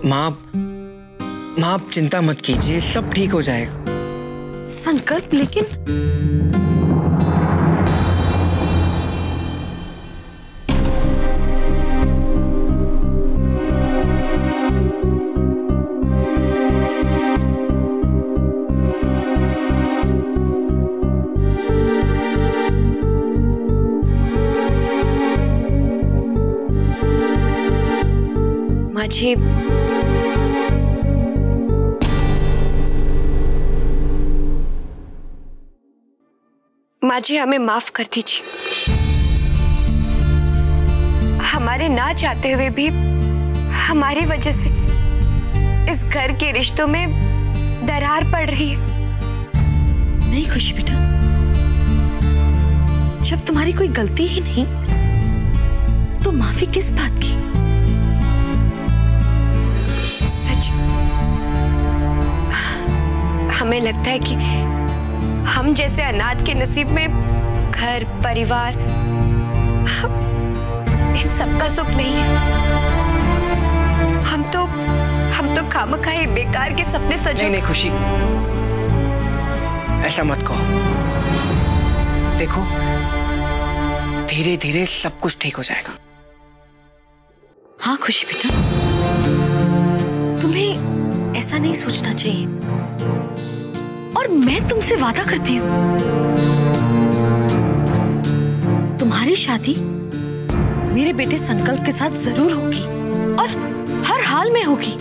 माँ आप चिंता मत कीजिए, सब ठीक हो जाएगा। संकल्प, लेकिन माँ जी हमें माफ कर दीजिए। हमारे ना चाहते हुए भी हमारी वजह से इस घर के रिश्तों में दरार पड़ रही है। नहीं खुशी बेटा, जब तुम्हारी कोई गलती ही नहीं तो माफी किस बात की? सच, हमें लगता है कि हम जैसे अनाथ के नसीब में घर परिवार इन सब का सुख नहीं है। हम तो खामखाई बेकार के सपने सजो। नहीं खुशी, ऐसा मत कहो। देखो धीरे धीरे सब कुछ ठीक हो जाएगा। हाँ खुशी बेटा, तुम्हें ऐसा नहीं सोचना चाहिए। और मैं तुमसे वादा करती हूँ, तुम्हारी शादी मेरे बेटे संकल्प के साथ जरूर होगी और हर हाल में होगी।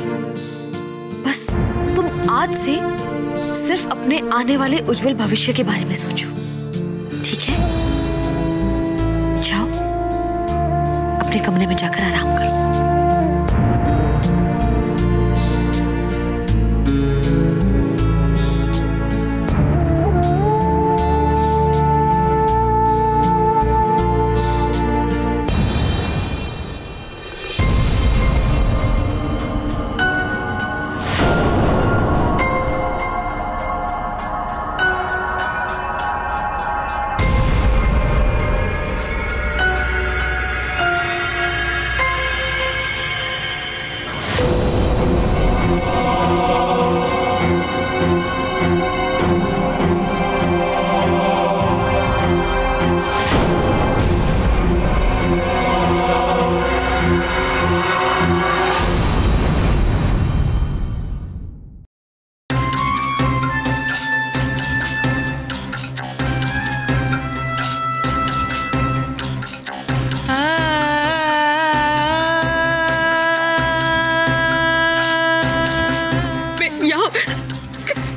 बस तुम आज से सिर्फ अपने आने वाले उज्जवल भविष्य के बारे में सोचो, ठीक है? जाओ अपने कमरे में जाकर आराम करो।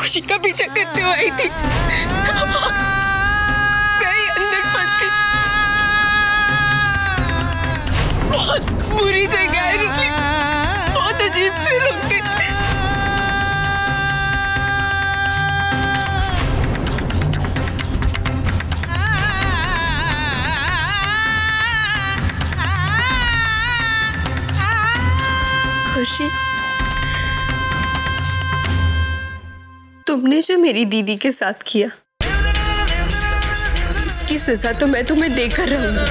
खुशी का पीछा करते हुए आई थी, मैं ही अंदर फंस गई। बहुत बुरी जगह है, बहुत अजीब से लोग थे। खुशी, तुमने जो मेरी दीदी के साथ किया उसकी सजा तो मैं तुम्हें देकर रहूंगी।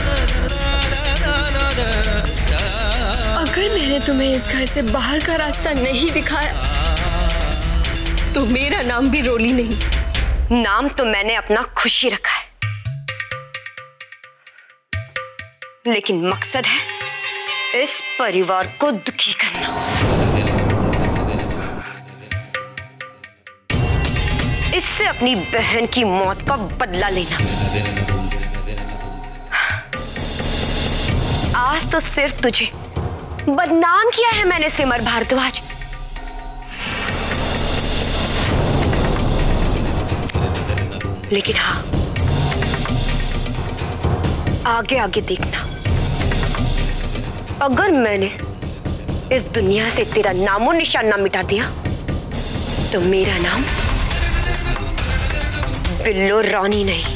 अगर मैंने तुम्हें इस घर से बाहर का रास्ता नहीं दिखाया तो मेरा नाम भी रोली नहीं। नाम तो मैंने अपना खुशी रखा है, लेकिन मकसद है इस परिवार को दुखी करना। इससे अपनी बहन की मौत का बदला लेना। आज तो सिर्फ तुझे बदनाम किया है मैंने सिमर भारद्वाज। लेकिन हाँ, आगे आगे देखना, अगर मैंने इस दुनिया से तेरा नामो निशान ना मिटा दिया तो मेरा नाम बिल्लो रानी नहीं।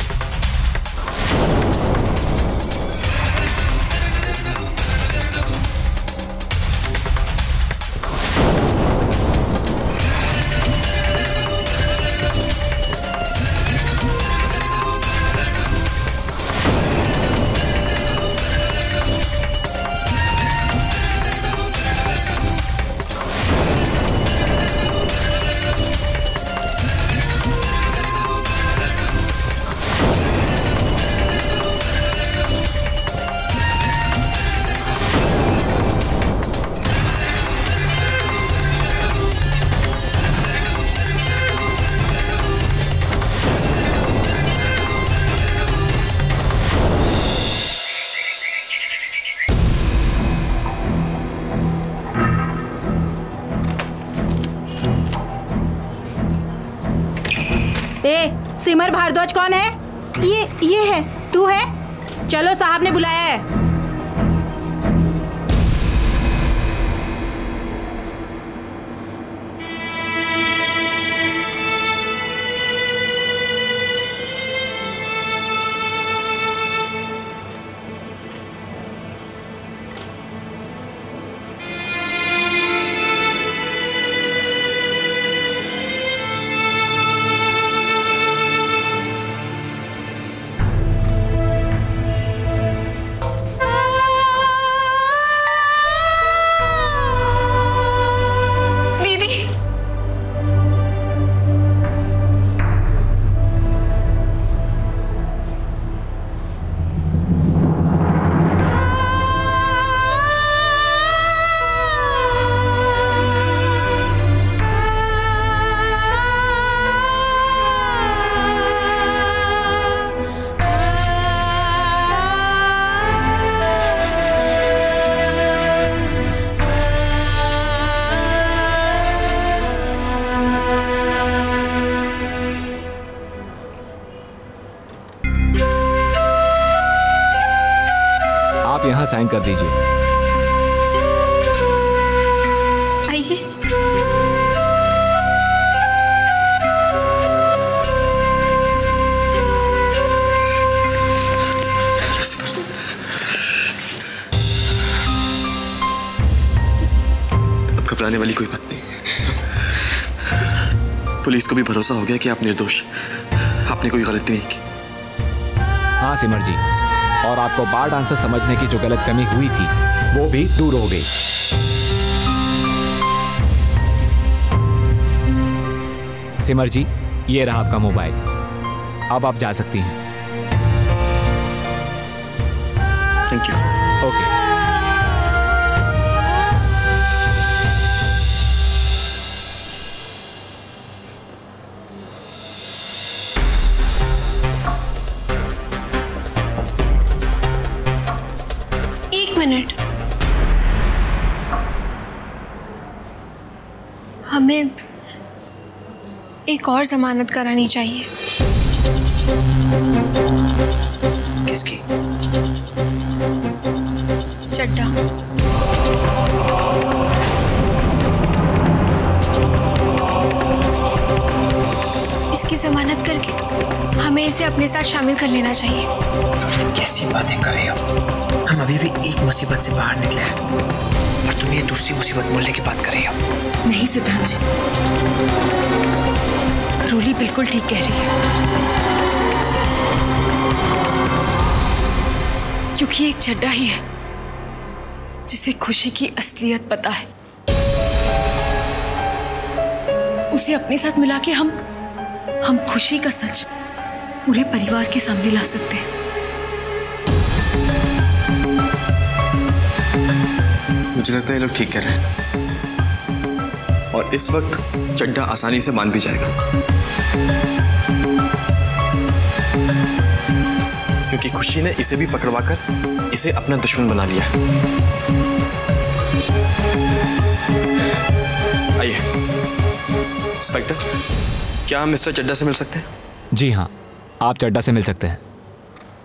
सिमर भारद्वाज कौन है? ये है। तू है? चलो, साहब ने बुलाया है। यहाँ साइन कर दीजिए। आइए। अब घबराने वाली कोई बात नहीं। पुलिस को भी भरोसा हो गया कि आप निर्दोष, आपने कोई गलती नहीं की। हाँ सिमर जी, और आपको बार डांसर समझने की जो गलतफहमी हुई थी वो भी दूर हो गई। सिमर जी, ये रहा आपका मोबाइल, अब आप जा सकती हैं। Thank you. ओके। मिनट, हमें एक और जमानत करानी चाहिए। किसकी? चड्ढा। इसकी जमानत करके हमें इसे अपने साथ शामिल कर लेना चाहिए। कैसी बातें कर रही हो? हम अभी भी एक मुसीबत से बाहर निकले हैं और तुम ये दूसरी मुसीबत बोलने की बात कर रही हो। नहीं सिद्धांत जी, रोली बिल्कुल ठीक कह रही है, क्योंकि एक चड्ढा ही है जिसे खुशी की असलियत पता है। उसे अपने साथ मिला के हम खुशी का सच पूरे परिवार के सामने ला सकते हैं। मुझे लगता है ये लोग ठीक कह रहे हैं और इस वक्त चड्ढा आसानी से मान भी जाएगा, क्योंकि खुशी ने इसे भी पकड़वाकर इसे अपना दुश्मन बना लिया। आइए इंस्पेक्टर, क्या हम मिस्टर चड्ढा से मिल सकते हैं? जी हाँ, आप चड्ढा से मिल सकते हैं,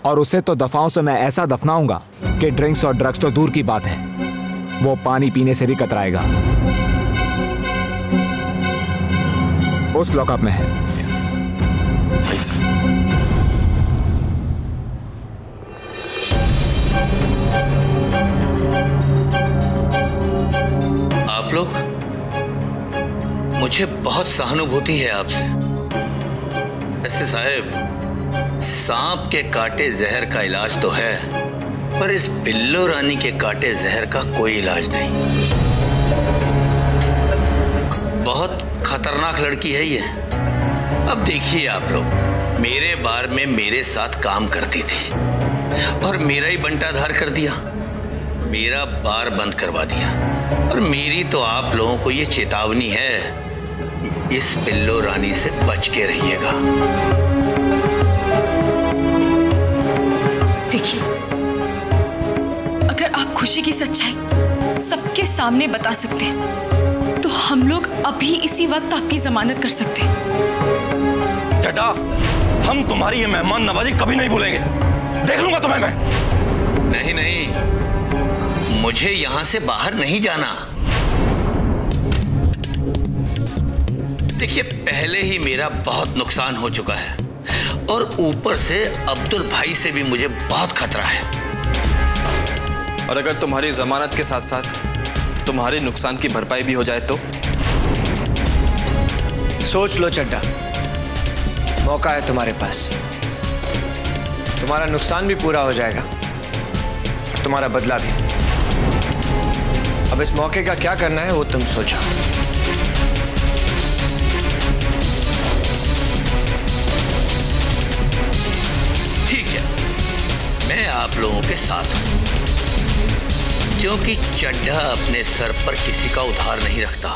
और उसे तो दफाओं से मैं ऐसा दफनाऊंगा कि ड्रिंक्स और ड्रग्स तो दूर की बात है, वो पानी पीने से भी कतराएगा। उस लॉकअप में है। आप लोग, मुझे बहुत सहानुभूति है आपसे। वैसे साहब, सांप के काटे जहर का इलाज तो है, पर इस बिल्लो रानी के काटे जहर का कोई इलाज नहीं। बहुत खतरनाक लड़की है ये। अब देखिए आप लोग, मेरे बार में मेरे साथ काम करती थी और मेरा ही बंटाधार कर दिया, मेरा बार बंद करवा दिया। और मेरी तो आप लोगों को ये चेतावनी है, इस बिल्लो रानी से बच के रहिएगा। देखिए, अगर आप खुशी की सच्चाई सबके सामने बता सकते हैं तो हम लोग अभी इसी वक्त आपकी जमानत कर सकते हैं। चड्ढा, हम तुम्हारी ये मेहमान नवाजी कभी नहीं भूलेंगे। देख लूंगा तुम्हें मैं। नहीं नहीं, मुझे यहां से बाहर नहीं जाना। देखिए, पहले ही मेरा बहुत नुकसान हो चुका है और ऊपर से अब्दुल भाई से भी मुझे बहुत खतरा है। और अगर तुम्हारी जमानत के साथ साथ तुम्हारे नुकसान की भरपाई भी हो जाए तो? सोच लो चड्डा, मौका है तुम्हारे पास। तुम्हारा नुकसान भी पूरा हो जाएगा और तुम्हारा बदला भी। अब इस मौके का क्या करना है वो तुम सोचो। ठीक है, मैं आप लोगों के साथ हूं, क्योंकि चड्ढा अपने सर पर किसी का उधार नहीं रखता,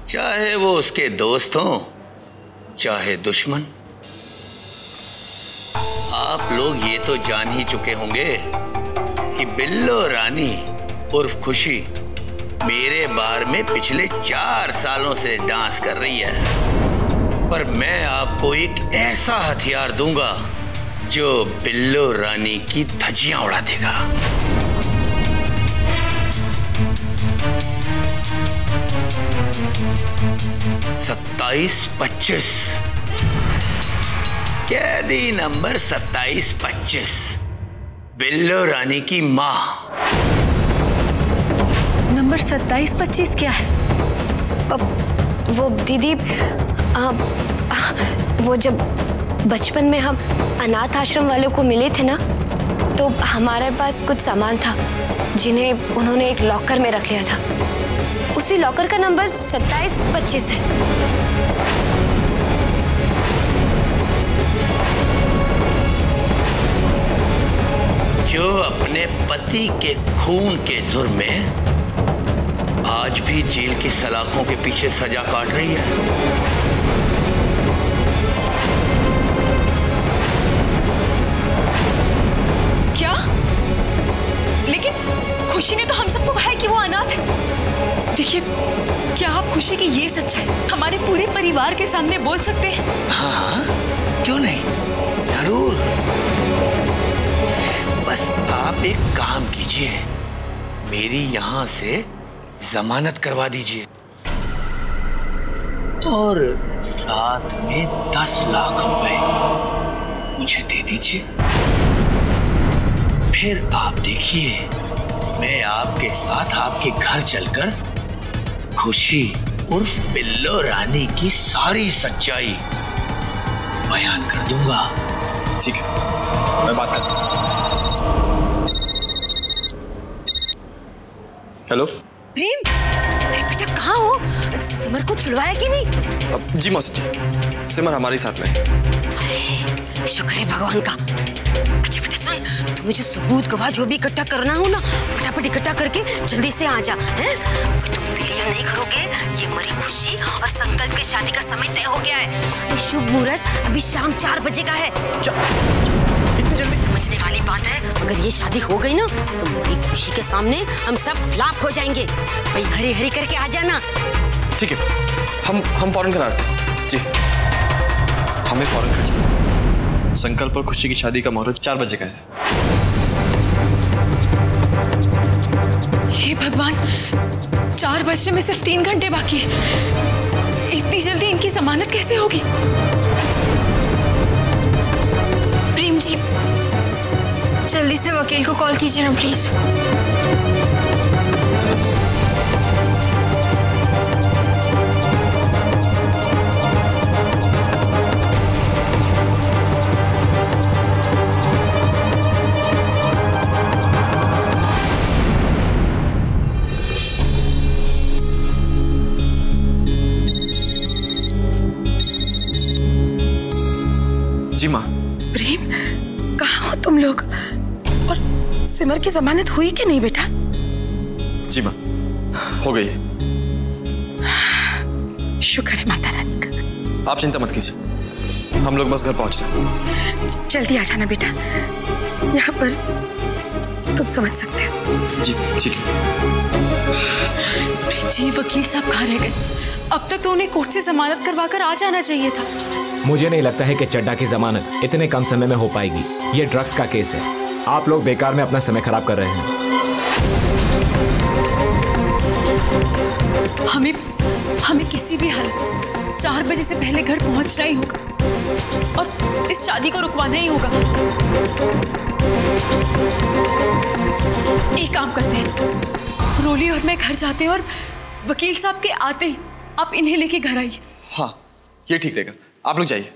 चाहे वो उसके दोस्त हों चाहे दुश्मन। आप लोग ये तो जान ही चुके होंगे कि बिल्लो रानी उर्फ खुशी मेरे बार में पिछले 4 सालों से डांस कर रही है। पर मैं आपको एक ऐसा हथियार दूंगा जो बिल्लो रानी की धज्जियां उड़ा देगा। सत्ताईस 25 कैदी नंबर 27-25, बिल्लो रानी की माँ। नंबर 27-25 क्या है? वो दीदी, वो जब बचपन में हम अनाथ आश्रम वालों को मिले थे ना, तो हमारे पास कुछ सामान था जिन्हें उन्होंने एक लॉकर में रख लिया था। उसी लॉकर का नंबर 27-25 है। जो अपने पति के खून के जुर्म में आज भी जेल की सलाखों के पीछे सजा काट रही है। क्या? लेकिन खुशी ने तो हम सबको कहा है कि वो अनाथ है। देखिए, क्या आप खुशी की ये सच्चाई हमारे पूरे परिवार के सामने बोल सकते हैं? हाँ, क्यों नहीं, जरूर। बस आप एक काम कीजिए, मेरी यहां से जमानत करवा दीजिए और साथ में 10 लाख रुपए मुझे दे दीजिए। फिर आप देखिए, मैं आपके साथ आपके घर चलकर खुशी उर्फ बिल्लो रानी की सारी सच्चाई बयान कर दूंगा। ठीक है, मैं बात करता हूँ। हेलो प्रेम, बेटा कहाँ हो? सिमर को छुड़वाया कि नहीं? जी मौसी जी, सिमर हमारे साथ में। शुक्र है भगवान का। अच्छा बेटा सुन, तुम्हें जो सबूत गवाह जो भी इकट्ठा करना हो ना, फटाफट इकट्ठा करके जल्दी से आ जा। हैं? तुम बिलीव नहीं करोगे, ये मरी खुशी और संकल्प की शादी का समय तय हो गया है। शुभ मुहूर्त अभी शाम 4 बजे का है। इतनी जल्दी? समझने वाली बात है, अगर ये शादी हो गई ना तो मरी खुशी के सामने हम सब फ्लॉप हो जाएंगे। भाई हरी हरी करके आ जाना। ठीक है, हम फौरन करा देते हैं। जी, हमें फौरन कर चाहिए। संकल्प और खुशी की शादी का मुहूर्त 4 बजे का है। हे भगवान, 4 बजने में सिर्फ 3 घंटे बाकी है। इतनी जल्दी इनकी जमानत कैसे होगी? प्रेम जी, जल्दी से वकील को कॉल कीजिए ना प्लीज। जी माँ। प्रेम, कहाँ हो तुम लोग? और सिमर की जमानत हुई कि नहीं बेटा? जी माँ, हो गई है। शुक्र है माता रानी का। आप चिंता मत कीजिए, हम लोग बस घर पहुंच रहे हैं। जल्दी आ जाना बेटा, यहाँ पर तुम समझ सकते हो। जी ठीक है। जी, वकील साहब कहाँ रह गए? अब तक तो उन्हें कोर्ट से जमानत करवा कर आ जाना चाहिए था। मुझे नहीं लगता है कि चड्डा की जमानत इतने कम समय में हो पाएगी। ये ड्रग्स का केस है, आप लोग बेकार में अपना समय खराब कर रहे हैं। हमें किसी भी हालत 4 बजे से पहले घर पहुंचना ही होगा और इस शादी को रुकवाना ही होगा। एक काम करते हैं, रोली और मैं घर जाते हैं और वकील साहब के आते ही आप इन्हें लेके घर आइए। हाँ, ये ठीक रहेगा। आप लोग जाइए।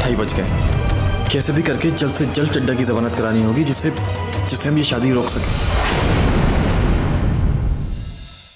ढाई बज गए। कैसे भी करके जल्द से जल्द चड्डा की जमानत करानी होगी जिससे हम ये शादी रोक सकें।